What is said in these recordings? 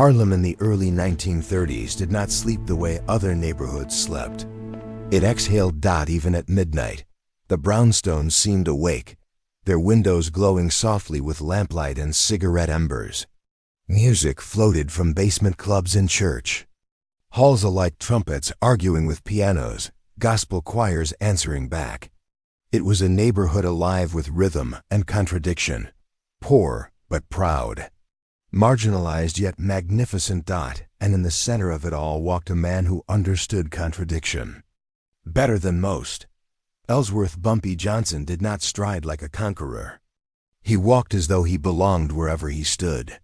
Harlem in the early 1930s did not sleep the way other neighborhoods slept. It exhaled even at midnight. The brownstones seemed awake, their windows glowing softly with lamplight and cigarette embers. Music floated from basement clubs and church. Halls alike trumpets arguing with pianos, gospel choirs answering back. It was a neighborhood alive with rhythm and contradiction, poor but proud. Marginalized yet magnificent, and in the center of it all walked a man who understood contradiction better than most. Ellsworth Bumpy Johnson did not stride like a conqueror. He walked as though he belonged wherever he stood.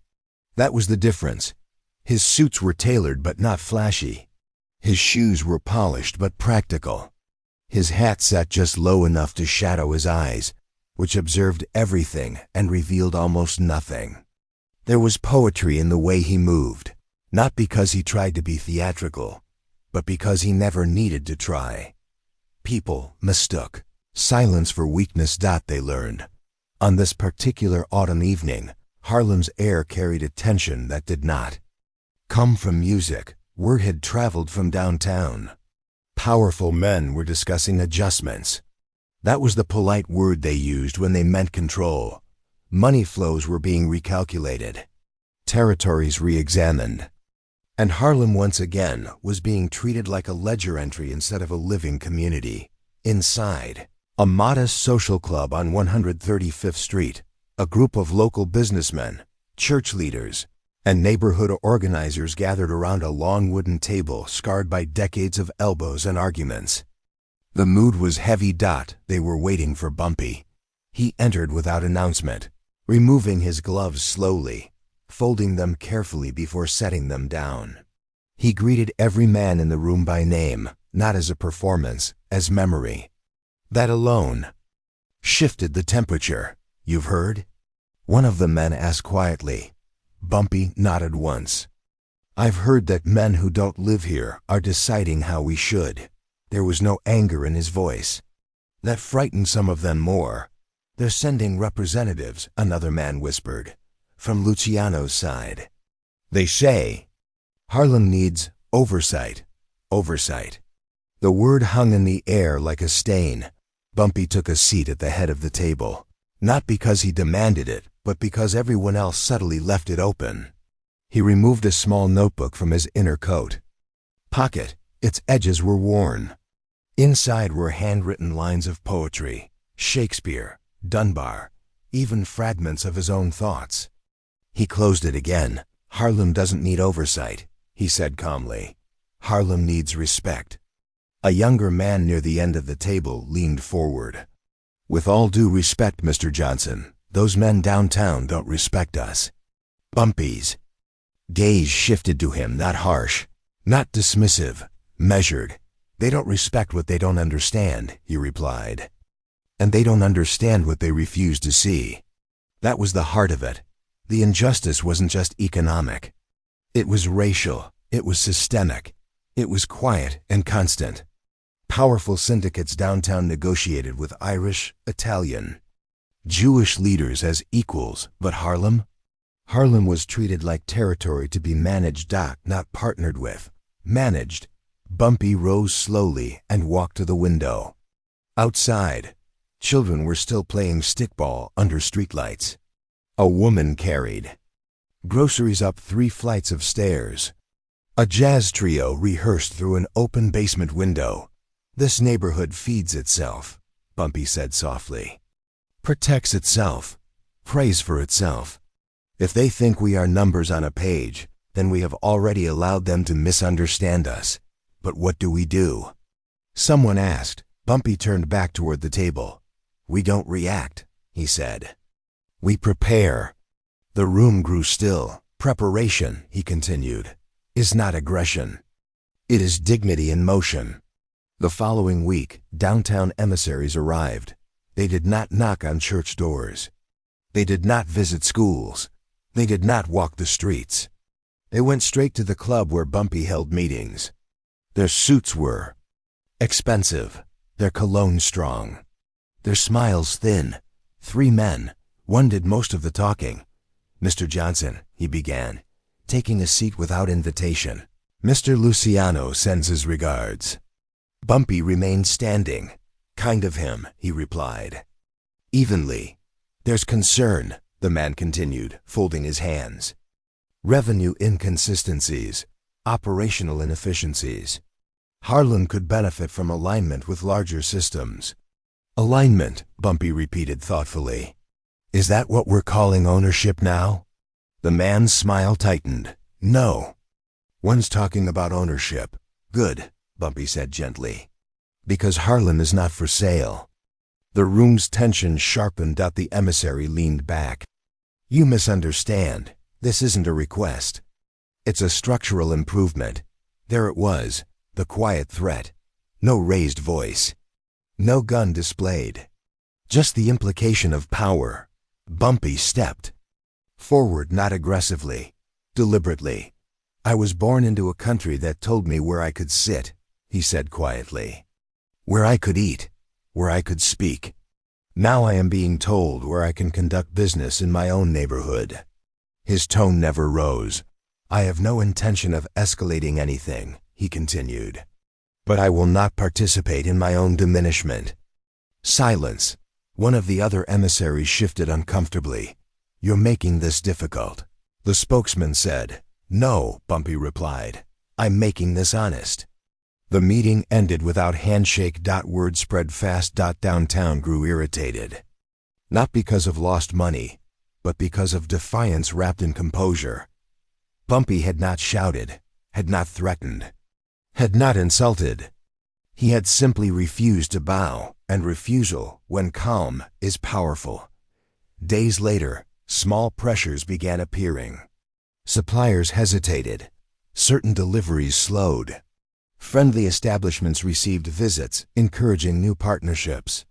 That was the difference. His suits were tailored but not flashy. His shoes were polished but practical. His hat sat just low enough to shadow his eyes, which observed everything and revealed almost nothing. There was poetry in the way he moved, not because he tried to be theatrical, but because he never needed to try. People mistook silence for weakness. They learned. On this particular autumn evening, Harlem's air carried a tension that did not come from music. Word had traveled from downtown. Powerful men were discussing adjustments. That was the polite word they used when they meant control. Money flows were being recalculated, territories re-examined, and Harlem once again was being treated like a ledger entry instead of a living community. Inside, a modest social club on 135th Street, a group of local businessmen, church leaders, and neighborhood organizers gathered around a long wooden table scarred by decades of elbows and arguments. The mood was heavy. They were waiting for Bumpy. He entered without announcement, removing his gloves slowly, folding them carefully before setting them down. He greeted every man in the room by name, not as a performance, as memory. That alone shifted the temperature. "You've heard?" one of the men asked quietly. Bumpy nodded once. "I've heard that men who don't live here are deciding how we should." There was no anger in his voice. "That frightened some of them more. They're sending representatives," another man whispered, "from Luciano's side. They say Harlem needs oversight. Oversight." The word hung in the air like a stain. Bumpy took a seat at the head of the table, not because he demanded it, but because everyone else subtly left it open. He removed a small notebook from his inner coat pocket. Its edges were worn. Inside were handwritten lines of poetry, Shakespeare, Dunbar, even fragments of his own thoughts. He closed it again. "Harlem doesn't need oversight," he said calmly. "Harlem needs respect." A younger man near the end of the table leaned forward. "With all due respect, Mr. Johnson, those men downtown don't respect us." Bumpy's gaze shifted to him, not harsh, not dismissive, measured. "They don't respect what they don't understand," he replied. "And they don't understand what they refuse to see." That was the heart of it. The injustice wasn't just economic. It was racial. It was systemic. It was quiet and constant. Powerful syndicates downtown negotiated with Irish, Italian, Jewish leaders as equals, but Harlem was treated like territory to be managed, not partnered with. Managed. Bumpy rose slowly and walked to the window. Outside, children were still playing stickball under streetlights. A woman carried groceries up 3 flights of stairs. A jazz trio rehearsed through an open basement window. "This neighborhood feeds itself," Bumpy said softly. "Protects itself, prays for itself. If they think we are numbers on a page, then we have already allowed them to misunderstand us. But what do we do?" Someone asked. Bumpy turned back toward the table. "We don't react," he said. "We prepare." The room grew still. "Preparation," he continued, "is not aggression. It is dignity in motion." The following week, downtown emissaries arrived. They did not knock on church doors. They did not visit schools. They did not walk the streets. They went straight to the club where Bumpy held meetings. Their suits were expensive, their cologne strong, their smiles thin. 3 men. One did most of the talking. "Mr. Johnson," he began, taking a seat without invitation. Mr. Luciano sends his regards. Bumpy remained standing. Kind of him, he replied. Evenly. There's concern, the man continued, folding his hands. Revenue inconsistencies, operational inefficiencies. Harlem could benefit from alignment with larger systems. Alignment, Bumpy repeated thoughtfully. Is that what we're calling ownership now? The man's smile tightened. No. One's talking about ownership. Good, Bumpy said gently. Because Harlem is not for sale. The room's tension sharpened. The emissary leaned back. You misunderstand. This isn't a request. It's a structural improvement. There it was, the quiet threat. No raised voice. No gun displayed. Just the implication of power. Bumpy stepped forward, not aggressively, deliberately. I was born into a country that told me where I could sit, he said quietly. Where I could eat, where I could speak. Now I am being told where I can conduct business in my own neighborhood. His tone never rose. I have no intention of escalating anything, he continued. But I will not participate in my own diminishment. Silence. One of the other emissaries shifted uncomfortably. You're making this difficult. The spokesman said. No, Bumpy replied. I'm making this honest. The meeting ended without handshake. Word spread fast. Downtown grew irritated. Not because of lost money, but because of defiance wrapped in composure. Bumpy had not shouted, had not threatened, had not insulted. He had simply refused to bow, and refusal, when calm, is powerful. Days later, small pressures began appearing. Suppliers hesitated. Certain deliveries slowed. Friendly establishments received visits, encouraging new partnerships.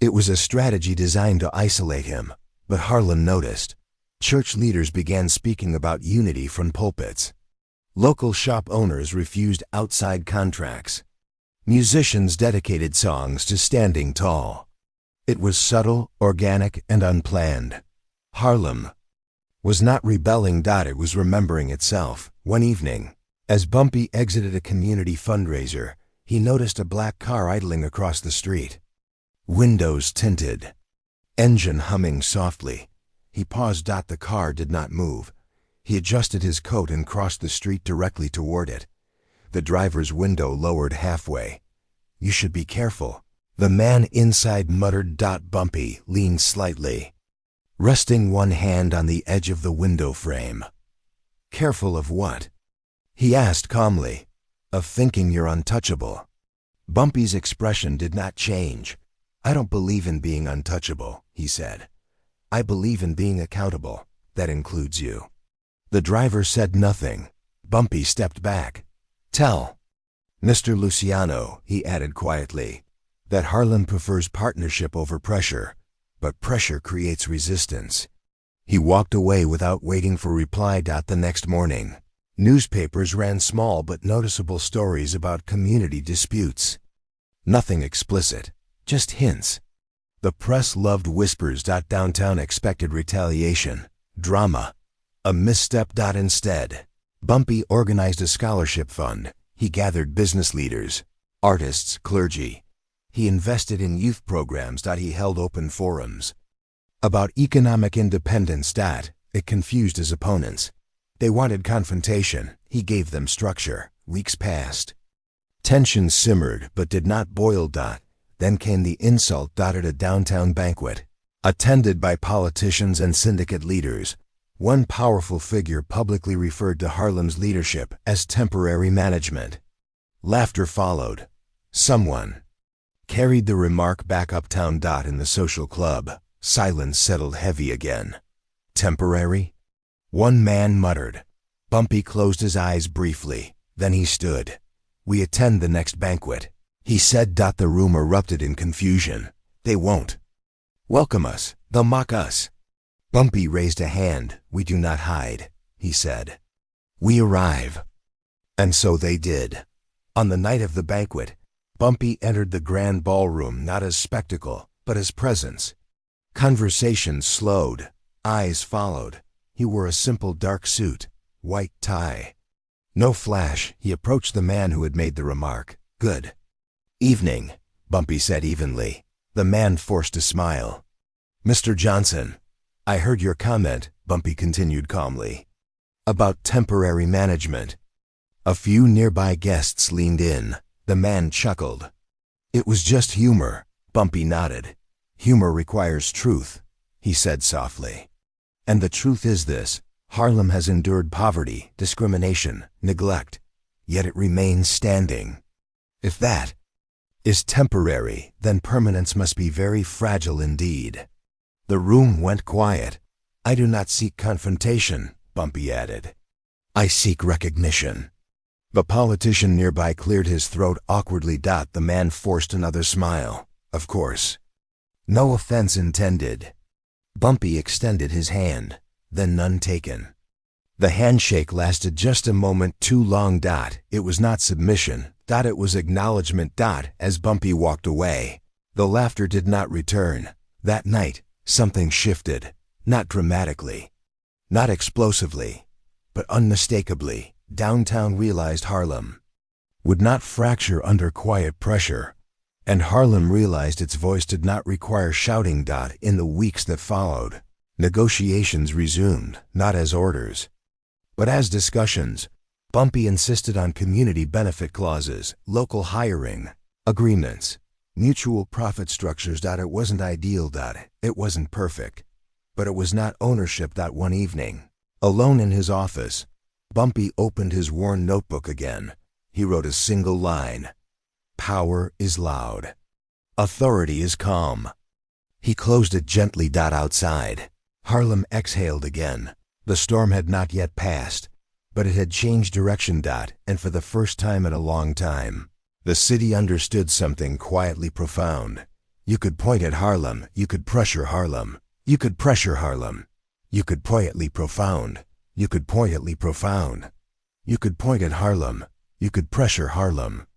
It was a strategy designed to isolate him, but Harlem noticed. Church leaders began speaking about unity from pulpits. Local shop owners refused outside contracts. Musicians dedicated songs to standing tall. It was subtle, organic, and unplanned. Harlem was not rebelling. It was remembering itself. One evening, as Bumpy exited a community fundraiser, he noticed a black car idling across the street. Windows tinted. Engine humming softly. He paused. The car did not move. He adjusted his coat and crossed the street directly toward it. The driver's window lowered halfway. You should be careful. The man inside muttered. Bumpy leaned slightly, resting one hand on the edge of the window frame. Careful of what? He asked calmly. Of thinking you're untouchable. Bumpy's expression did not change. I don't believe in being untouchable, he said. I believe in being accountable. That includes you. The driver said nothing. Bumpy stepped back. Tell Mr. Luciano, he added quietly, that Harlem prefers partnership over pressure, but pressure creates resistance. He walked away without waiting for reply. The next morning, newspapers ran small but noticeable stories about community disputes. Nothing explicit, just hints. The press loved whispers. Downtown expected retaliation, drama, a misstep. Instead, Bumpy organized a scholarship fund. He gathered business leaders, artists, clergy. He invested in youth programs. He held open forums about economic independence. It confused his opponents. They wanted confrontation. He gave them structure. Weeks passed. Tension simmered but did not boil. Then came the insult. At a downtown banquet, attended by politicians and syndicate leaders, one powerful figure publicly referred to Harlem's leadership as temporary management. Laughter followed. Someone carried the remark back uptown. In the social club, silence settled heavy again. Temporary? One man muttered. Bumpy closed his eyes briefly. Then he stood. We attend the next banquet, he said. The room erupted in confusion. They won't welcome us. They'll mock us. Bumpy raised a hand. We do not hide, he said. We arrive. And so they did. On the night of the banquet, Bumpy entered the grand ballroom not as spectacle, but as presence. Conversation slowed. Eyes followed. He wore a simple dark suit, white tie. No flash, he approached the man who had made the remark. "Good evening," Bumpy said evenly. The man forced a smile. "Mr. Johnson, I heard your comment," Bumpy continued calmly, "about temporary management." A few nearby guests leaned in. The man chuckled. "It was just humor," Bumpy nodded. "Humor requires truth," he said softly. "And the truth is this: Harlem has endured poverty, discrimination, neglect, yet it remains standing. If that is temporary, then permanence must be very fragile indeed." The room went quiet. "I do not seek confrontation," Bumpy added. "I seek recognition." The politician nearby cleared his throat awkwardly. The man forced another smile. "Of course. No offense intended." Bumpy extended his hand, then none taken. The handshake lasted just a moment too long. It was not submission. It was acknowledgement. As Bumpy walked away, the laughter did not return. That night, something shifted. Not dramatically, not explosively, but unmistakably. Downtown realized Harlem would not fracture under quiet pressure, and Harlem realized its voice did not require shouting. In the weeks that followed, negotiations resumed, not as orders, but as discussions. Bumpy insisted on community benefit clauses, local hiring agreements, mutual profit structures. It wasn't ideal. It wasn't perfect, but it was not ownership. One evening, alone in his office, Bumpy opened his worn notebook again. He wrote a single line: "Power is loud. Authority is calm." He closed it gently. Outside, Harlem exhaled again. The storm had not yet passed, but it had changed direction. And for the first time in a long time, the city understood something quietly profound. You could point at Harlem, you could pressure Harlem, you could pressure Harlem, you could quietly profound. You could pointedly profound. You could point at Harlem. You could pressure Harlem.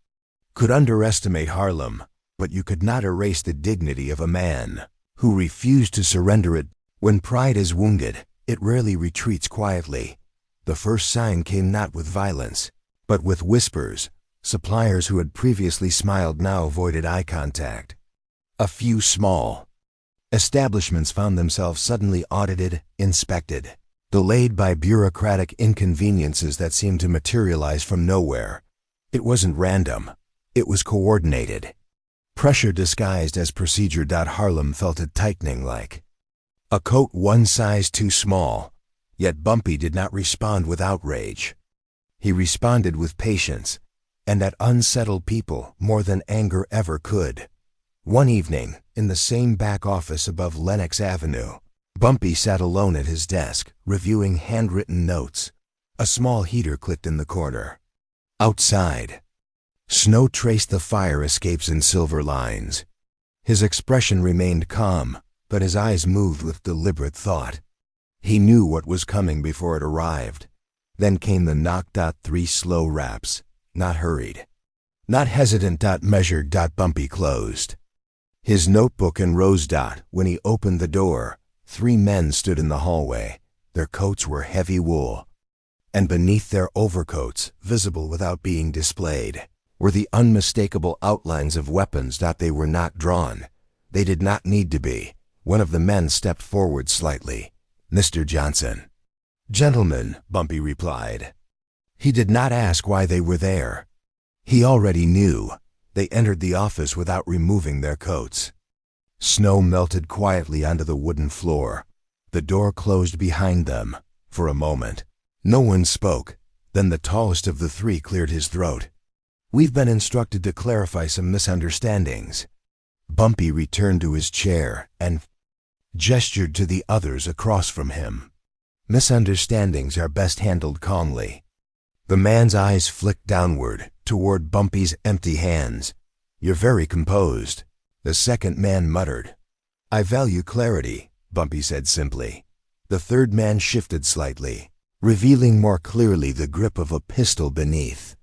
Could underestimate Harlem, but you could not erase the dignity of a man who refused to surrender it. When pride is wounded, it rarely retreats quietly. The first sign came not with violence, but with whispers. Suppliers who had previously smiled now avoided eye contact. A few small establishments found themselves suddenly audited, inspected, delayed by bureaucratic inconveniences that seemed to materialize from nowhere. It wasn't random. It was coordinated. Pressure disguised as procedure. Harlem felt it tightening like a coat one size too small. Yet Bumpy did not respond with outrage. He responded with patience, and that unsettled people more than anger ever could. One evening, in the same back office above Lenox Avenue, Bumpy sat alone at his desk, reviewing handwritten notes. A small heater clicked in the corner. Outside, snow traced the fire escapes in silver lines. His expression remained calm, but his eyes moved with deliberate thought. He knew what was coming before it arrived. Then came the knock. 3 slow raps, not hurried, not hesitant. Measured. Bumpy closed his notebook and rose. When he opened the door, 3 men stood in the hallway. Their coats were heavy wool, and beneath their overcoats, visible without being displayed, were the unmistakable outlines of weapons. They were not drawn. They did not need to be. One of the men stepped forward slightly. "Mr. Johnson." "Gentlemen," Bumpy replied. He did not ask why they were there. He already knew. They entered the office without removing their coats. Snow melted quietly onto the wooden floor. The door closed behind them. For a moment, no one spoke. Then the tallest of the 3 cleared his throat. "We've been instructed to clarify some misunderstandings." Bumpy returned to his chair and gestured to the others across from him. "Misunderstandings are best handled calmly." The man's eyes flicked downward, toward Bumpy's empty hands. "You're very composed." The second man muttered. "I value clarity," Bumpy said simply. The third man shifted slightly, revealing more clearly the grip of a pistol beneath.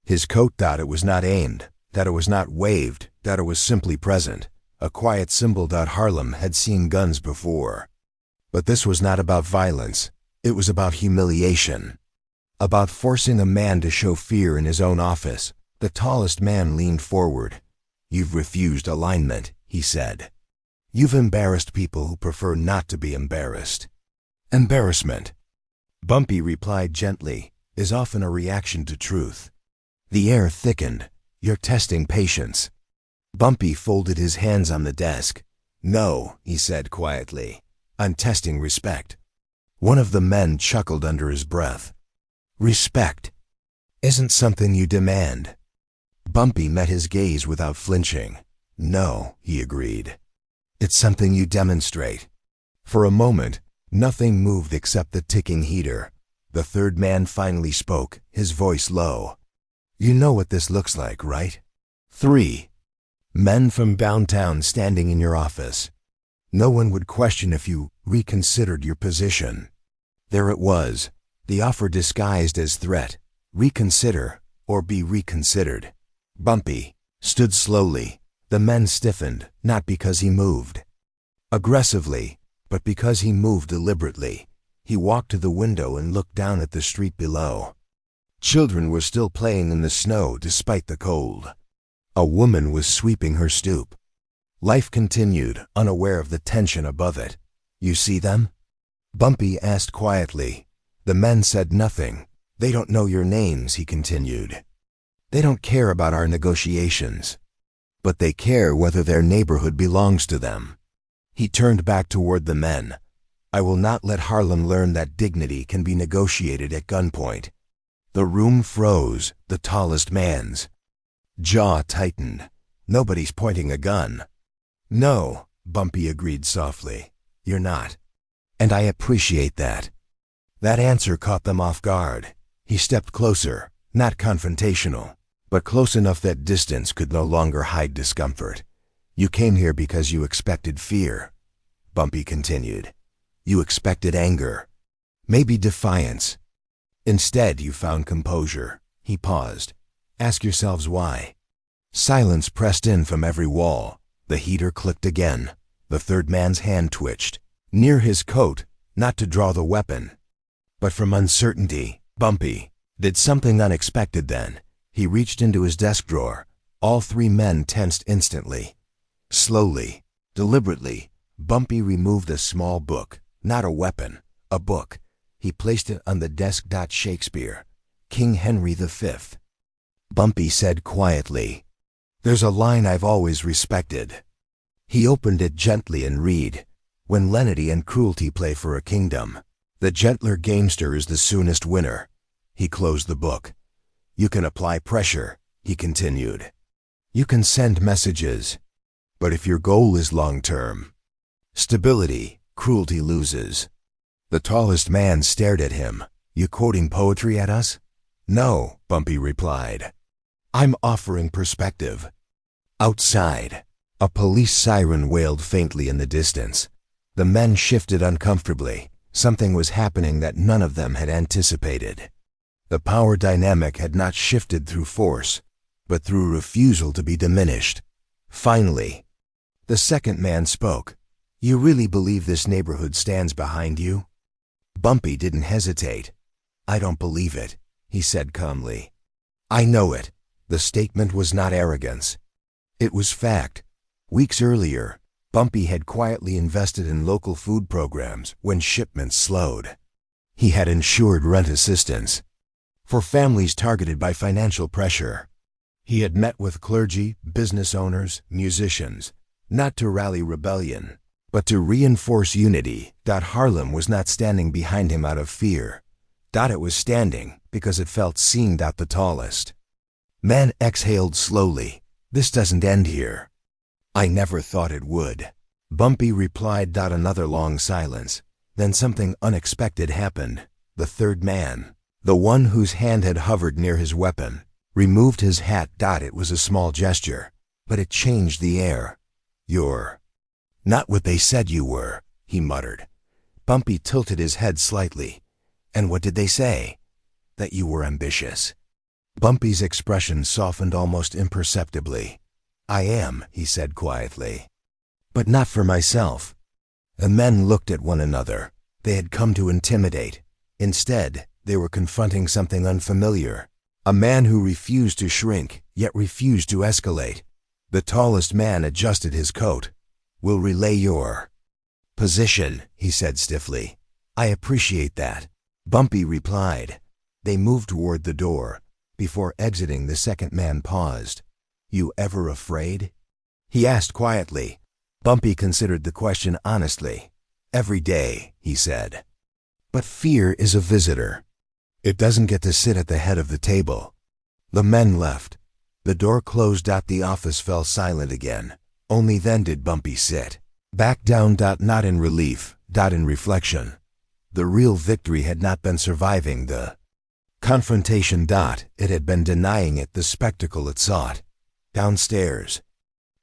His coat. It was not aimed, it was not waved, it was simply present. A quiet symbol. Harlem had seen guns before. But this was not about violence. It was about humiliation. About forcing a man to show fear in his own office, the tallest man leaned forward. "You've refused alignment," he said. "You've embarrassed people who prefer not to be embarrassed." "Embarrassment," Bumpy replied gently, "is often a reaction to truth." The air thickened. "You're testing patience." Bumpy folded his hands on the desk. "No," he said quietly. "I'm testing respect." One of the men chuckled under his breath. "Respect isn't something you demand." Bumpy met his gaze without flinching. "No," he agreed. "It's something you demonstrate." For a moment, nothing moved except the ticking heater. The third man finally spoke, his voice low. "You know what this looks like, right? 3 men from downtown standing in your office. No one would question if you reconsidered your position." There it was, the offer disguised as threat: reconsider or be reconsidered. Bumpy stood slowly. The men stiffened, not because he moved aggressively, but because he moved deliberately. He walked to the window and looked down at the street below. Children were still playing in the snow despite the cold. A woman was sweeping her stoop. Life continued, unaware of the tension above it. "You see them?" Bumpy asked quietly. The men said nothing. "They don't know your names," he continued. "They don't care about our negotiations. But they care whether their neighborhood belongs to them." He turned back toward the men. "I will not let Harlem learn that dignity can be negotiated at gunpoint." The room froze, the tallest man's jaw tightened. "Nobody's pointing a gun." "No," Bumpy agreed softly. "You're not. And I appreciate that." That answer caught them off guard. He stepped closer, not confrontational, but close enough that distance could no longer hide discomfort. "You came here because you expected fear," Bumpy continued. "You expected anger, maybe defiance. Instead, you found composure." He paused. "Ask yourselves why." Silence pressed in from every wall. The heater clicked again. The third man's hand twitched, near his coat, not to draw the weapon, but from uncertainty. Bumpy did something unexpected then. He reached into his desk drawer. All 3 men tensed instantly. Slowly, deliberately, Bumpy removed a small book, not a weapon, a book. He placed it on the desk. "Shakespeare, King Henry V." Bumpy said quietly, "There's a line I've always respected." He opened it gently and read, "When lenity and cruelty play for a kingdom, the gentler gamester is the soonest winner." He closed the book. "You can apply pressure," he continued. "You can send messages. But if your goal is long-term stability, cruelty loses." The tallest man stared at him. "You quoting poetry at us?" "No," Bumpy replied. "I'm offering perspective." Outside, a police siren wailed faintly in the distance. The men shifted uncomfortably. Something was happening that none of them had anticipated. The power dynamic had not shifted through force, but through refusal to be diminished. Finally, the second man spoke. "You really believe this neighborhood stands behind you?" Bumpy didn't hesitate. "I don't believe it," he said calmly. "I know it." The statement was not arrogance. It was fact. Weeks earlier, Bumpy had quietly invested in local food programs when shipments slowed. He had ensured rent assistance for families targeted by financial pressure. He had met with clergy, business owners, musicians, not to rally rebellion, but to reinforce unity. Harlem was not standing behind him out of fear. It was standing because it felt seen. The tallest man exhaled slowly. "This doesn't end here." "I never thought it would," Bumpy replied. Another long silence. Then something unexpected happened. The third man, the one whose hand had hovered near his weapon, removed his hat. It was a small gesture, but it changed the air. "You're not what they said you were," he muttered. Bumpy tilted his head slightly. "And what did they say?" "That you were ambitious." Bumpy's expression softened almost imperceptibly. "I am," he said quietly. "But not for myself." The men looked at one another. They had come to intimidate. Instead, They were confronting something unfamiliar. A man who refused to shrink, yet refused to escalate. The tallest man adjusted his coat. "We'll relay your position," he said stiffly. "I appreciate that," Bumpy replied. They moved toward the door. Before exiting, the second man paused. "You ever afraid?" he asked quietly. Bumpy considered the question honestly. "Every day," he said. "But fear is a visitor. It doesn't get to sit at the head of the table." The men left. The door closed. The office fell silent again. Only then did Bumpy sit back down. Not in relief, in reflection. The real victory had not been surviving the confrontation. It had been denying it the spectacle it sought. Downstairs,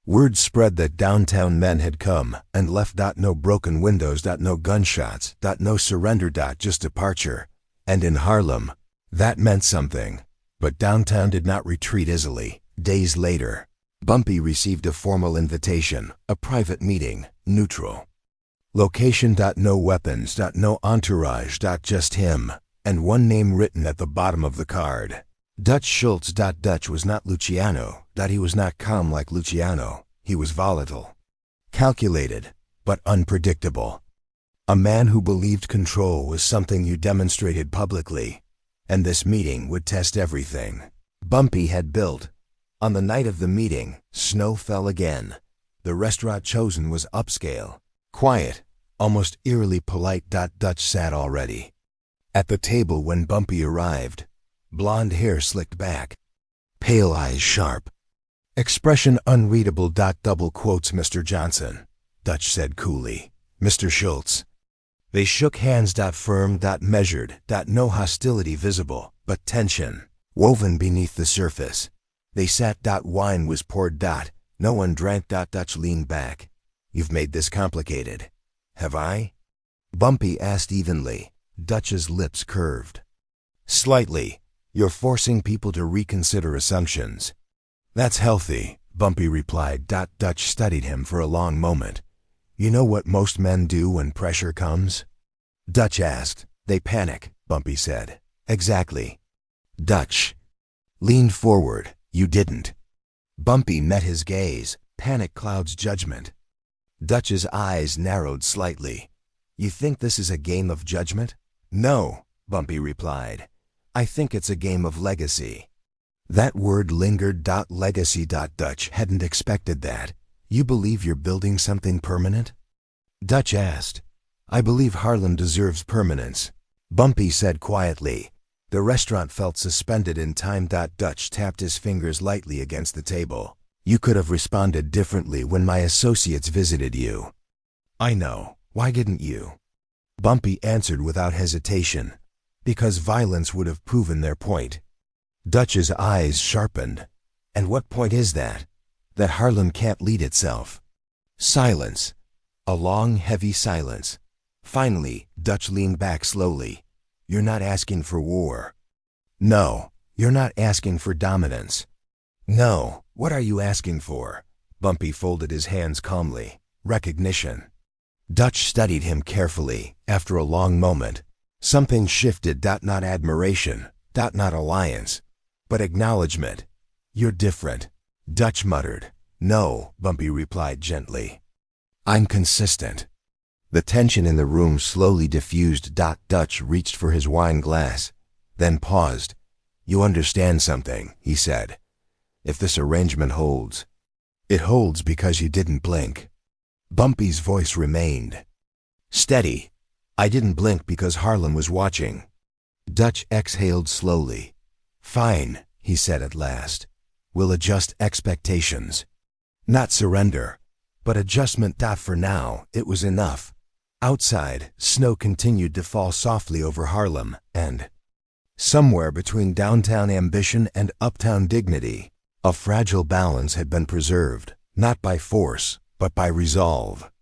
word spread that downtown men had come and left. No broken windows. No gunshots. No surrender. Just departure. And in Harlem, that meant something. But downtown did not retreat easily. Days later, Bumpy received a formal invitation, a private meeting, neutral. Location. No weapons. No entourage. Just him, and one name written at the bottom of the card. Dutch Schultz. Dutch was not Luciano. He was not calm like Luciano. He was volatile, calculated, but unpredictable. A man who believed control was something you demonstrated publicly, and this meeting would test everything Bumpy had built. On the night of the meeting, snow fell again. The restaurant chosen was upscale, quiet, almost eerily polite. Dutch sat already at the table when Bumpy arrived. Blonde hair slicked back, pale eyes sharp, expression unreadable. Double quotes, "Mr. Johnson," Dutch said coolly. "Mr. Schultz." They shook hands. Firm, measured. No hostility visible, but tension woven beneath the surface. They sat. Wine was poured. No one drank. Dutch leaned back. "You've made this complicated." "Have I?" Bumpy asked evenly. Dutch's lips curved slightly. "You're forcing people to reconsider assumptions." "That's healthy," Bumpy replied. Dutch studied him for a long moment. "You know what most men do when pressure comes?" Dutch asked. "They panic," Bumpy said. "Exactly." Dutch leaned forward. "You didn't." Bumpy met his gaze. Panic clouds judgment. Dutch's eyes narrowed slightly. "You think this is a game of judgment?" "No," Bumpy replied. "I think it's a game of legacy." That word lingered. Legacy. Dutch hadn't expected that. "You believe you're building something permanent?" Dutch asked. "I believe Harlem deserves permanence," Bumpy said quietly. The restaurant felt suspended in time. Dutch tapped his fingers lightly against the table. "You could have responded differently when my associates visited you." "I know. Why didn't you?" Bumpy answered without hesitation. "Because violence would have proven their point." Dutch's eyes sharpened. "And what point is that?" "That Harlem can't lead itself." Silence. A long, heavy silence. Finally, Dutch leaned back slowly. "You're not asking for war." "No, you're not asking for dominance." "No, what are you asking for?" Bumpy folded his hands calmly. "Recognition." Dutch studied him carefully. After a long moment, something shifted. Not admiration, not alliance, but acknowledgement. "You're different," Dutch muttered. "No," Bumpy replied gently. "I'm consistent." The tension in the room slowly diffused. Dutch reached for his wine glass, then paused. "You understand something," he said. "If this arrangement holds, it holds because you didn't blink." Bumpy's voice remained steady. "I didn't blink because Harlem was watching." Dutch exhaled slowly. "Fine," he said at last. "We'll adjust expectations. Not surrender, but adjustment. For now, it was enough." Outside, snow continued to fall softly over Harlem, and somewhere between downtown ambition and uptown dignity, a fragile balance had been preserved, not by force, but by resolve.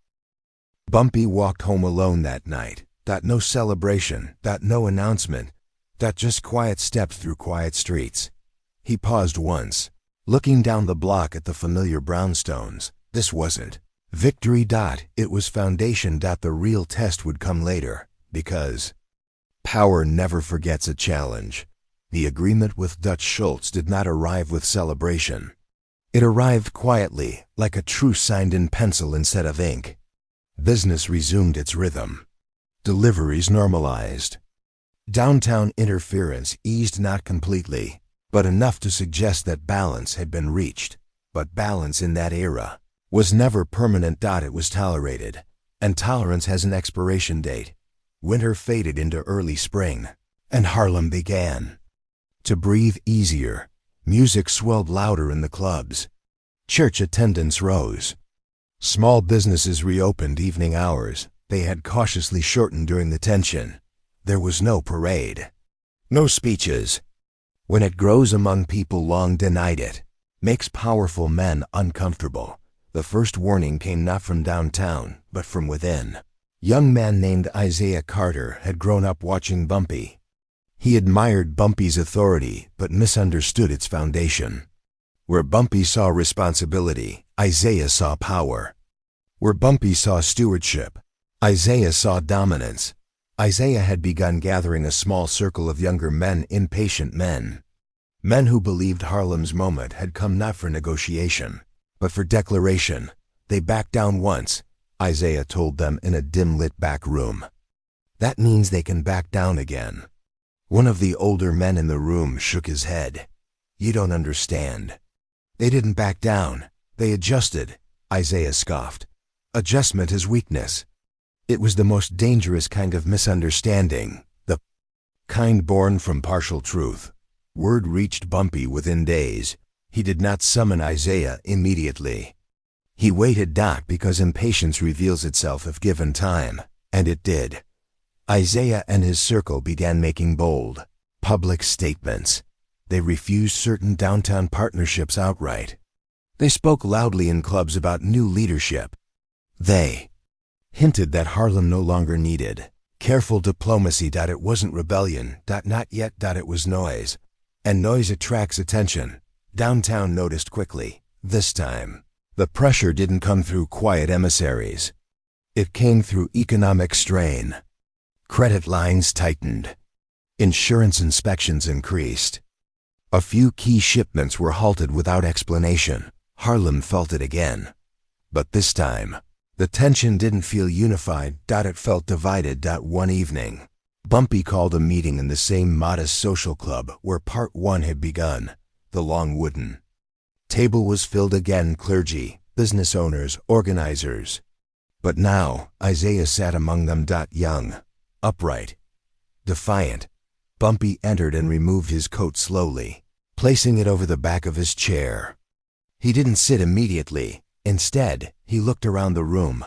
Bumpy walked home alone that night. No celebration, no announcement, just quiet steps through quiet streets. He paused once, looking down the block at the familiar brownstones. This wasn't victory. It was foundation. The real test would come later, because Power never forgets a challenge. The agreement with Dutch Schultz did not arrive with celebration. It arrived quietly, like a truce signed in pencil instead of ink. Business resumed its rhythm. Deliveries normalized. Downtown interference eased not completely, but enough to suggest that balance had been reached. But balance in that era was never permanent. It was tolerated, and tolerance has an expiration date. Winter faded into early spring, and Harlem began to breathe easier. Music swelled louder in the clubs. Church attendance rose. Small businesses reopened evening hours. They had cautiously shortened during the tension. There was no parade, no speeches. When it grows among people long denied it, makes powerful men uncomfortable. The first warning came not from downtown, but from within. Young man named Isaiah Carter had grown up watching Bumpy. He admired Bumpy's authority, but misunderstood its foundation. Where Bumpy saw responsibility, Isaiah saw power. Where Bumpy saw stewardship, Isaiah saw dominance. Isaiah had begun gathering a small circle of younger men, impatient men. Men who believed Harlem's moment had come not for negotiation, but for declaration. They backed down once, Isaiah told them in a dim-lit back room. That means they can back down again. One of the older men in the room shook his head. You don't understand. They didn't back down. They adjusted, Isaiah scoffed. Adjustment is weakness. It was the most dangerous kind of misunderstanding, the kind born from partial truth. Word reached Bumpy within days. He did not summon Isaiah immediately. He waited because impatience reveals itself if given time, and it did. Isaiah and his circle began making bold, public statements. They refused certain downtown partnerships outright. They spoke loudly in clubs about new leadership. They hinted that Harlem no longer needed careful diplomacy. It wasn't rebellion. Not yet. It was noise. And noise attracts attention. Downtown noticed quickly. This time, the pressure didn't come through quiet emissaries. It came through economic strain. Credit lines tightened. Insurance inspections increased. A few key shipments were halted without explanation. Harlem felt it again. But this time, the tension didn't feel unified. It felt divided. One evening, Bumpy called a meeting in the same modest social club where part one had begun. The long wooden table was filled again. Clergy, business owners, organizers. But now, Isaiah sat among them. Young, upright, defiant. Bumpy entered and removed his coat slowly, placing it over the back of his chair. He didn't sit immediately. Instead, he looked around the room.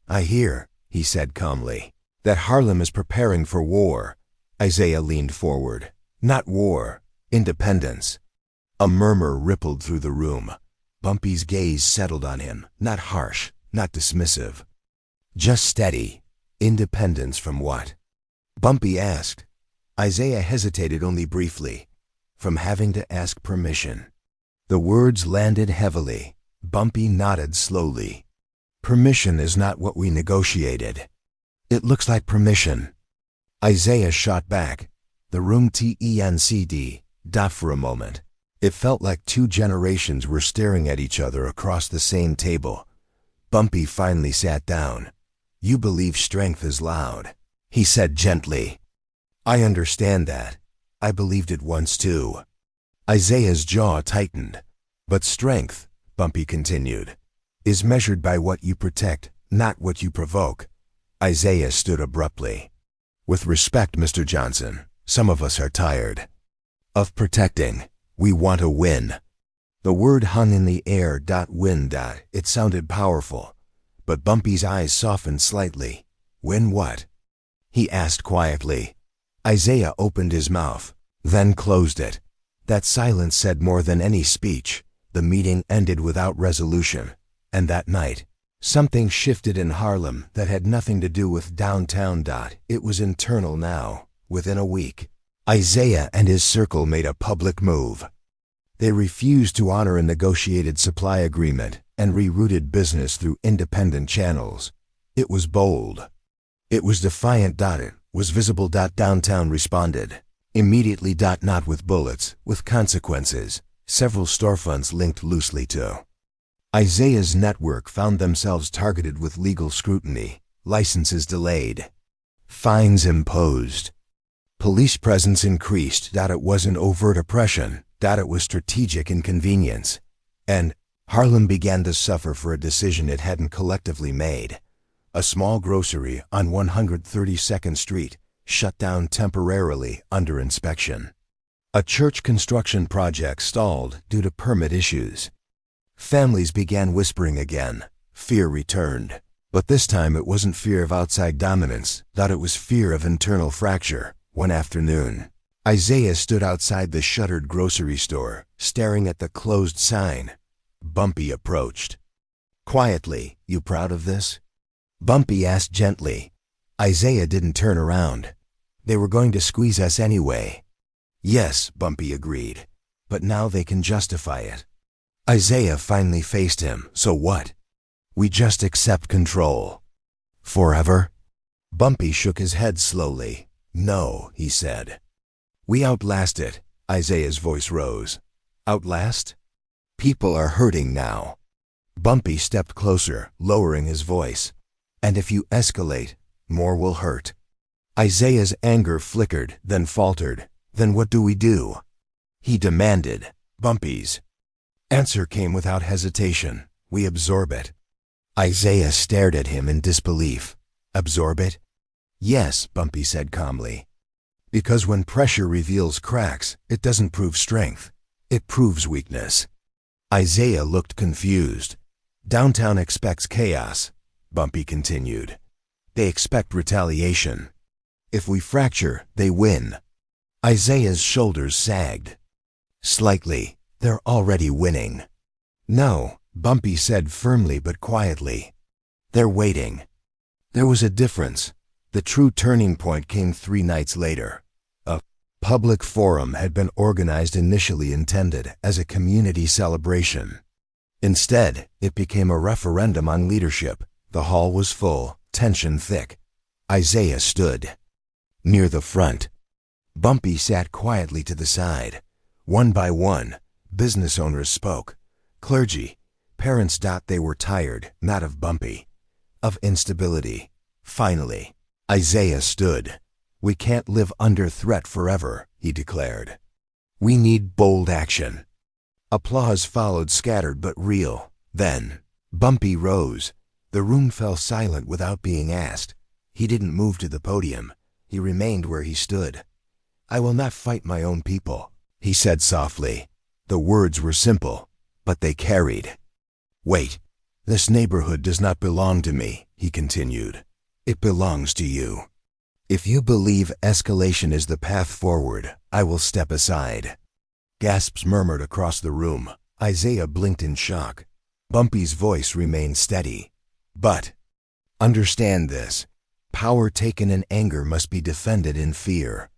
I hear, he said calmly, that Harlem is preparing for war. Isaiah leaned forward. Not war, independence. A murmur rippled through the room. Bumpy's gaze settled on him, not harsh, not dismissive. Just steady. Independence from what? Bumpy asked. Isaiah hesitated only briefly. From having to ask permission. The words landed heavily. Bumpy nodded slowly. Permission is not what we negotiated. It looks like permission. Isaiah shot back. The room tenced. For a moment. It felt like two generations were staring at each other across the same table. Bumpy finally sat down. You believe strength is loud, he said gently. I understand that. I believed it once too. Isaiah's jaw tightened. But strength, Bumpy continued, is measured by what you protect, not what you provoke. Isaiah stood abruptly. With respect, Mr. Johnson, some of us are tired of protecting. We want to win. The word hung in the air. Win. It sounded powerful. But Bumpy's eyes softened slightly. Win what? He asked quietly. Isaiah opened his mouth, then closed it. That silence said more than any speech. The meeting ended without resolution. And that night, something shifted in Harlem that had nothing to do with downtown. It was internal now. Within a week, Isaiah and his circle made a public move. They refused to honor a negotiated supply agreement and rerouted business through independent channels. It was bold. It was defiant. It was visible. Downtown responded. Immediately. Not with bullets, with consequences. Several storefronts linked loosely to Isaiah's network found themselves targeted with legal scrutiny, licenses delayed, fines imposed. Police presence increased. It wasn't overt oppression, it was strategic inconvenience. And Harlem began to suffer for a decision it hadn't collectively made. A small grocery on 132nd Street shut down temporarily under inspection. A church construction project stalled due to permit issues. Families began whispering again. Fear returned. But this time it wasn't fear of outside dominance, it was fear of internal fracture. One afternoon, Isaiah stood outside the shuttered grocery store, staring at the closed sign. Bumpy approached. Quietly, "You proud of this?" Bumpy asked gently. Isaiah didn't turn around. "They were going to squeeze us anyway." "Yes," Bumpy agreed, "but now they can justify it." Isaiah finally faced him. "So what?" "We just accept control." "Forever?" Bumpy shook his head slowly. "No," he said. "We outlast it." Isaiah's voice rose. "Outlast?" "People are hurting now." Bumpy stepped closer, lowering his voice. "And if you escalate, more will hurt." Isaiah's anger flickered, then faltered. "Then what do we do?" he demanded. Bumpy's answer came without hesitation. "We absorb it." Isaiah stared at him in disbelief. "Absorb it?" "Yes," Bumpy said calmly. "Because when pressure reveals cracks, it doesn't prove strength. It proves weakness." Isaiah looked confused. "Downtown expects chaos," Bumpy continued. "They expect retaliation. If we fracture, they win." Isaiah's shoulders sagged. "Slightly. They're already winning." "No," Bumpy said firmly but quietly. "They're waiting." There was a difference. The true turning point came 3 nights later. A public forum had been organized, initially intended as a community celebration. Instead, it became a referendum on leadership. The hall was full, tension thick. Isaiah stood near the front. Bumpy sat quietly to the side. One by one, business owners spoke. Clergy, parents. They were tired, not of Bumpy, of instability. Finally, Isaiah stood. "We can't live under threat forever," he declared. "We need bold action." Applause followed, scattered but real. Then, Bumpy rose. The room fell silent without being asked. He didn't move to the podium. He remained where he stood. "I will not fight my own people," he said softly. The words were simple, but they carried weight. "This neighborhood does not belong to me," he continued. "It belongs to you. If you believe escalation is the path forward, I will step aside." Gasps murmured across the room. Isaiah blinked in shock. Bumpy's voice remained steady. "But understand this. Power taken in anger must be defended in fear."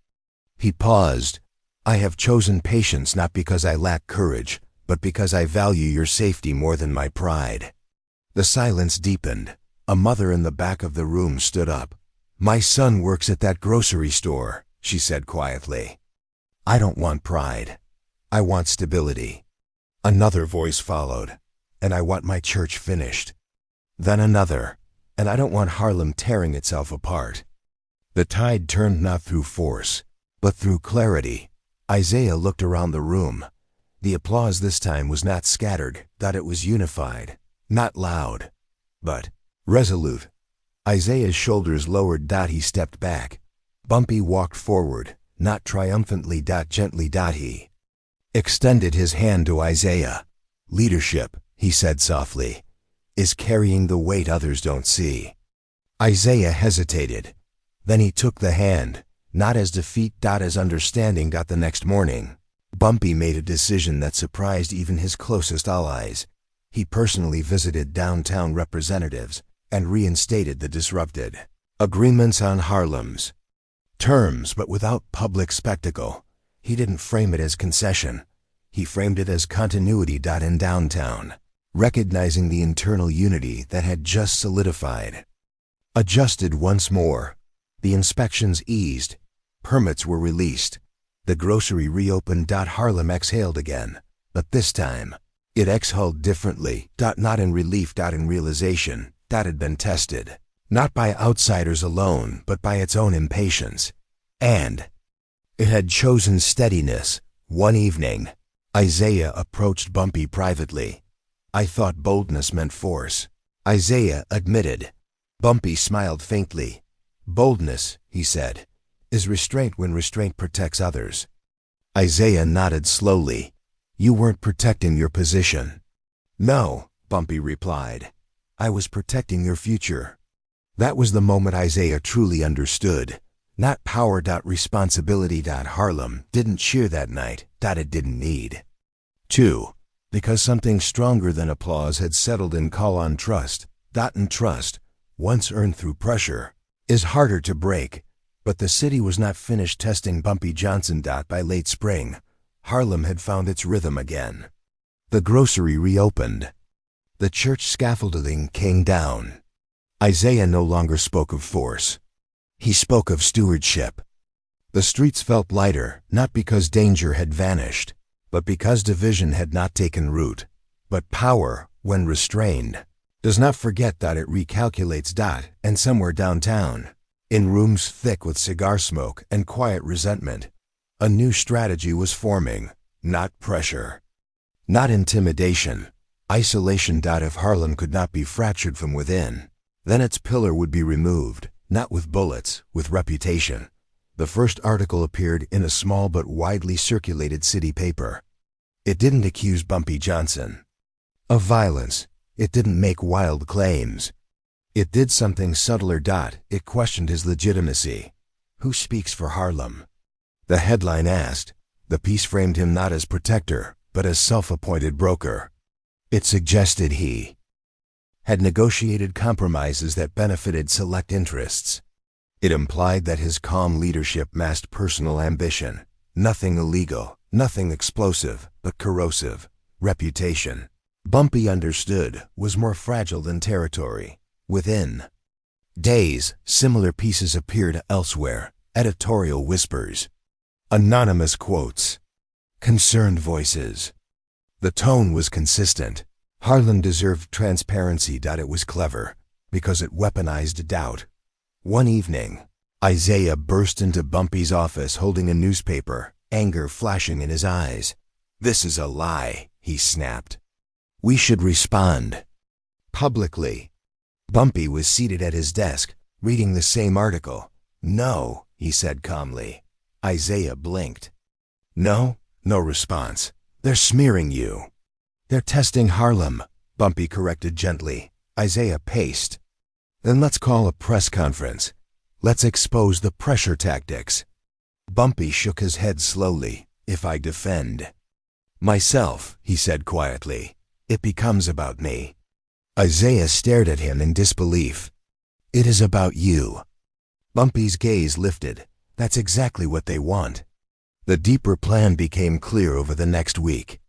He paused. "I have chosen patience not because I lack courage, but because I value your safety more than my pride." The silence deepened. A mother in the back of the room stood up. "My son works at that grocery store," she said quietly. "I don't want pride. I want stability." Another voice followed. "And I want my church finished." Then another. "And I don't want Harlem tearing itself apart." The tide turned not through force, but through clarity. Isaiah looked around the room. The applause this time was not scattered, it was unified. Not loud, but resolute. Isaiah's shoulders lowered. He stepped back. Bumpy walked forward, not triumphantly, gently. He extended his hand to Isaiah. "Leadership," he said softly, "is carrying the weight others don't see." Isaiah hesitated. Then he took the hand, not as defeat, as understanding. The next morning, Bumpy made a decision that surprised even his closest allies. He personally visited downtown representatives and reinstated the disrupted agreements on Harlem's terms, but without public spectacle. He didn't frame it as concession. He framed it as continuity. In downtown, recognizing the internal unity that had just solidified. Adjusted once more. The inspections eased. Permits were released. The grocery reopened. Harlem exhaled again. But this time, it exhaled differently. Not in relief. In realization. That had been tested. Not by outsiders alone, but by its own impatience. And it had chosen steadiness. One evening, Isaiah approached Bumpy privately. "I thought boldness meant force," Isaiah admitted. Bumpy smiled faintly. "Boldness," he said, "is restraint when restraint protects others." Isaiah nodded slowly. "You weren't protecting your position." "No," Bumpy replied. "I was protecting your future." That was the moment Isaiah truly understood. Not power. Responsibility. Harlem didn't cheer that night. It didn't need. 2. Because something stronger than applause had settled in. Call on trust. And trust, once earned through pressure, is harder to break. But the city was not finished testing Bumpy Johnson. By late spring, Harlem had found its rhythm again. The grocery reopened. The church scaffolding came down. Isaiah no longer spoke of force. He spoke of stewardship. The streets felt lighter, not because danger had vanished, but because division had not taken root. But power, when restrained, does not forget. It recalculates. And somewhere downtown, in rooms thick with cigar smoke and quiet resentment, a new strategy was forming. Not pressure. Not intimidation. Isolation. If Harlem could not be fractured from within, then its pillar would be removed, not with bullets, with reputation. The first article appeared in a small but widely circulated city paper. It didn't accuse Bumpy Johnson of violence. It didn't make wild claims. It did something subtler. It questioned his legitimacy. Who speaks for Harlem? The headline asked. The piece framed him not as protector, but as self-appointed broker. It suggested he had negotiated compromises that benefited select interests. It implied that his calm leadership masked personal ambition. Nothing illegal, nothing explosive, but corrosive. Reputation, Bumpy understood, was more fragile than territory. Within days, similar pieces appeared elsewhere. Editorial whispers, anonymous quotes, concerned voices. The tone was consistent. Harlem deserved transparency. It was clever, because it weaponized doubt. One evening, Isaiah burst into Bumpy's office holding a newspaper, anger flashing in his eyes. "This is a lie," he snapped. "We should respond publicly." Bumpy was seated at his desk, reading the same article. "No," he said calmly. Isaiah blinked. "No? No response. They're smearing you." "They're testing Harlem," Bumpy corrected gently. Isaiah paced. "Then let's call a press conference. Let's expose the pressure tactics." Bumpy shook his head slowly. "If I defend myself," he said quietly, "it becomes about me." Isaiah stared at him in disbelief. "It is about you." Bumpy's gaze lifted. "That's exactly what they want." The deeper plan became clear over the next week.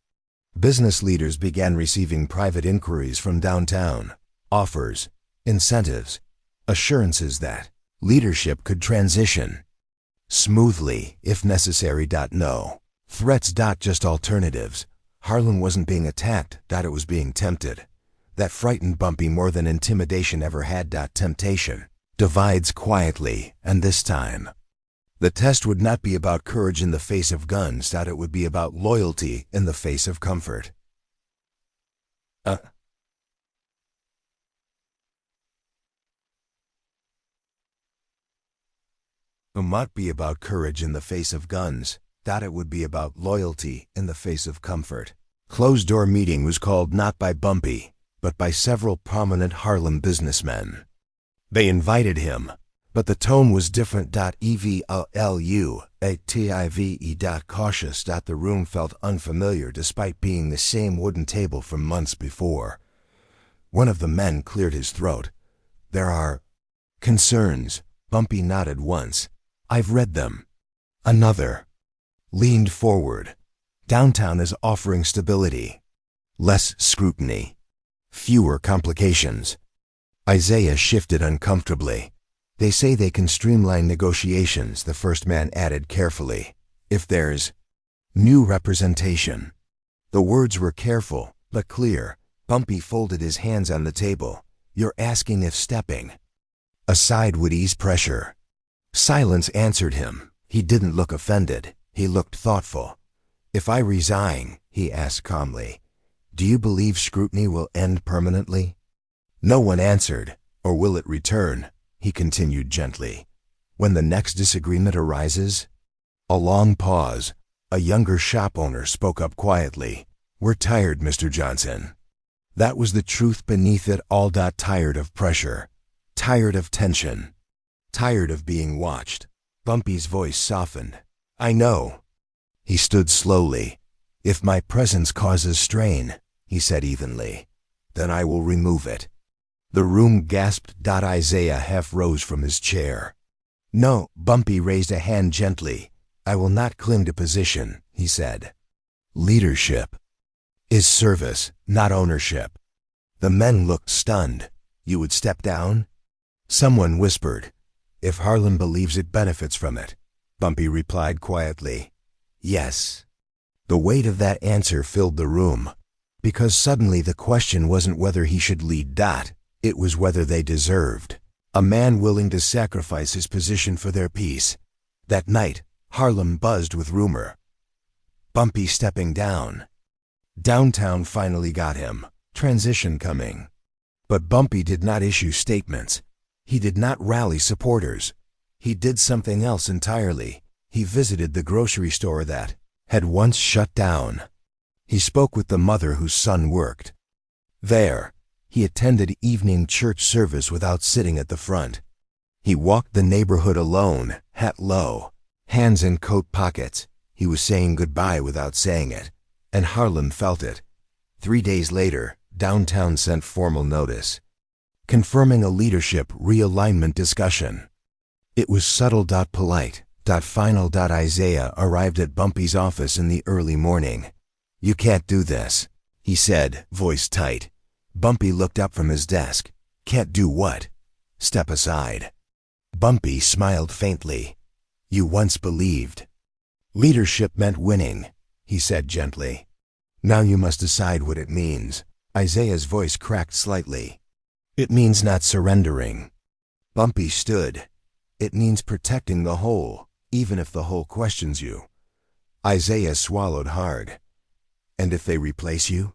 Business leaders began receiving private inquiries from downtown, offers, incentives, assurances that leadership could transition smoothly if necessary. No threats. Just alternatives. Harlem wasn't being attacked. It was being tempted. That frightened Bumpy more than intimidation ever had. Temptation divides quietly, and this time, the test would not be about courage in the face of guns. It would be about loyalty in the face of comfort. It might be about courage in the face of guns. It would be about loyalty in the face of comfort. Closed-door meeting was called not by Bumpy, but by several prominent Harlem businessmen. They invited him, but the tone was different. Cautious. The room felt unfamiliar despite being the same wooden table from months before. One of the men cleared his throat. "There are concerns." Bumpy nodded once. "I've read them." Another leaned forward. "Downtown is offering stability, less scrutiny, fewer complications." Isaiah shifted uncomfortably. They say they can streamline negotiations, the first man added carefully, if there's new representation. The words were careful, but clear. Bumpy folded his hands on the table. You're asking if stepping aside would ease pressure. Silence answered him. He didn't look offended. He looked thoughtful. If I resign, he asked calmly, do you believe scrutiny will end permanently? No one answered. Or will it return? He continued gently. When the next disagreement arises? A long pause. A younger shop owner spoke up quietly. We're tired, Mr. Johnson. That was the truth beneath it all. Tired of pressure. Tired of tension. Tired of being watched. Bumpy's voice softened. I know. He stood slowly. If my presence causes strain, he said evenly, then I will remove it. The room gasped. Isaiah half rose from his chair. No, Bumpy raised a hand gently. I will not cling to position, he said. Leadership is service, not ownership. The men looked stunned. You would step down? Someone whispered. If Harlem believes it benefits from it. Bumpy replied quietly. Yes. The weight of that answer filled the room, because suddenly the question wasn't whether he should lead. It was whether they deserved a man willing to sacrifice his position for their peace. That night, Harlem buzzed with rumor. Bumpy stepping down. Downtown finally got him. Transition coming. But Bumpy did not issue statements. He did not rally supporters. He did something else entirely. He visited the grocery store that had once shut down. He spoke with the mother whose son worked there. He attended evening church service without sitting at the front. He walked the neighborhood alone, hat low, hands in coat pockets. He was saying goodbye without saying it, and Harlem felt it. 3 days later, downtown sent formal notice, confirming a leadership realignment discussion. It was subtle, polite, final. Isaiah arrived at Bumpy's office in the early morning. You can't do this, he said, voice tight. Bumpy looked up from his desk. Can't do what? Step aside. Bumpy smiled faintly. You once believed leadership meant winning, he said gently. Now you must decide what it means. Isaiah's voice cracked slightly. It means not surrendering. Bumpy stood. It means protecting the whole, even if the whole questions you. Isaiah swallowed hard. And if they replace you?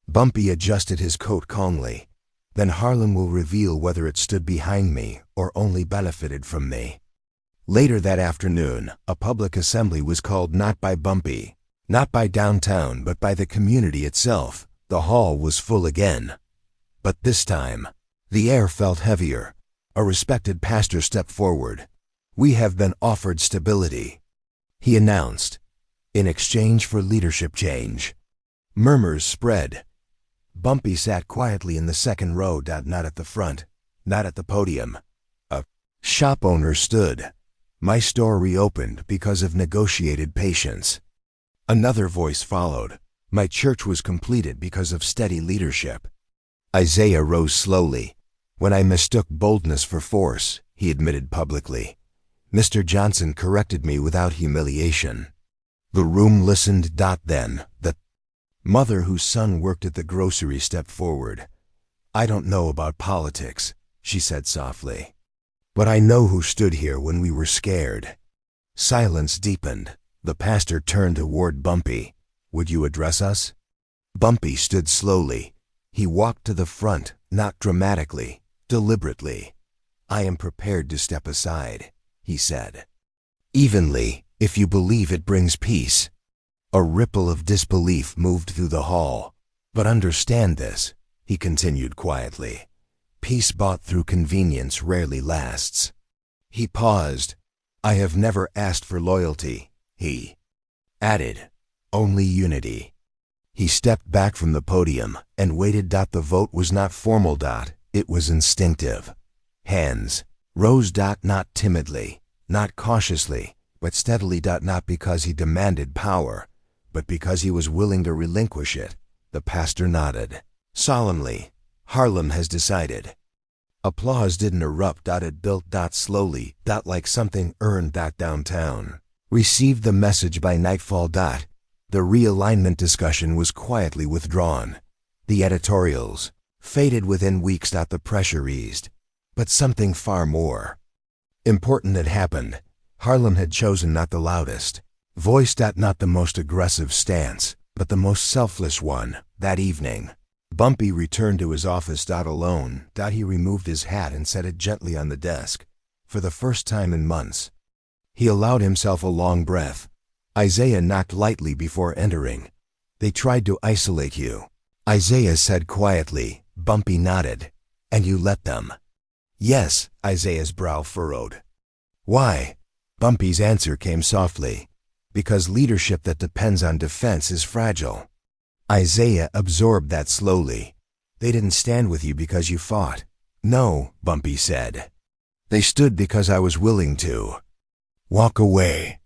Bumpy adjusted his coat calmly. Then Harlem will reveal whether it stood behind me or only benefited from me. Later that afternoon, a public assembly was called, not by Bumpy, not by downtown, but by the community itself. The hall was full again. But this time, the air felt heavier. A respected pastor stepped forward. We have been offered stability, he announced, in exchange for leadership change. Murmurs spread. Bumpy sat quietly in the second row, not at the front, not at the podium. A shop owner stood. My store reopened because of negotiated patience. Another voice followed. My church was completed because of steady leadership. Isaiah rose slowly. When I mistook boldness for force, he admitted publicly. Mr. Johnson corrected me without humiliation. The room listened. Then, the mother whose son worked at the grocery stepped forward. I don't know about politics, she said softly. But I know who stood here when we were scared. Silence deepened. The pastor turned toward Bumpy. Would you address us? Bumpy stood slowly. He walked to the front, not dramatically, deliberately. I am prepared to step aside, he said. Evenly, if you believe it brings peace. A ripple of disbelief moved through the hall. But understand this, he continued quietly. Peace bought through convenience rarely lasts. He paused. I have never asked for loyalty, he added. Only unity. He stepped back from the podium and waited. The vote was not formal. It was instinctive. Hands rose. Not timidly, not cautiously, but steadily. Not because he demanded power, but because he was willing to relinquish it. The pastor nodded. Solemnly, Harlem has decided. Applause didn't erupt. It built. Slowly. Like something earned. Downtown received the message by nightfall. The realignment discussion was quietly withdrawn. The editorials faded within weeks. The pressure eased. But something far more important had happened. Harlem had chosen not the loudest voice. Not the most aggressive stance, but the most selfless one. That evening, Bumpy returned to his office. Alone. He removed his hat and set it gently on the desk. For the first time in months, he allowed himself a long breath. Isaiah knocked lightly before entering. "They tried to isolate you," Isaiah said quietly. Bumpy nodded. "And you let them?" "Yes," Isaiah's brow furrowed. "Why?" Bumpy's answer came softly. "Because leadership that depends on defense is fragile." Isaiah absorbed that slowly. "They didn't stand with you because you fought." "No," Bumpy said. "They stood because I was willing to walk away."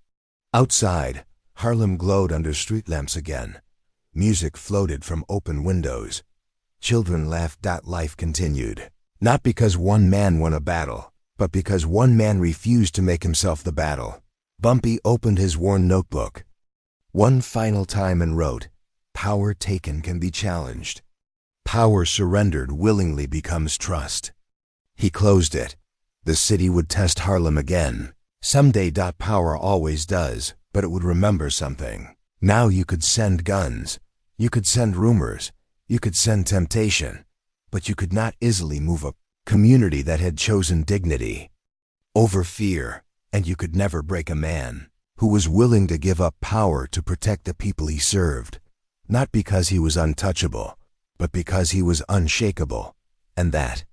Outside, Harlem glowed under street lamps again. Music floated from open windows. Children laughed. Life continued. Not because one man won a battle, but because one man refused to make himself the battle. Bumpy opened his worn notebook one final time and wrote, "Power taken can be challenged. Power surrendered willingly becomes trust." He closed it. The city would test Harlem again. Someday. Power always does, but it would remember something. Now you could send guns. You could send rumors. You could send temptation. But you could not easily move a community that had chosen dignity over fear, and you could never break a man who was willing to give up power to protect the people he served. Not because he was untouchable, but because he was unshakable. And that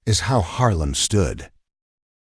is how Harlem stood.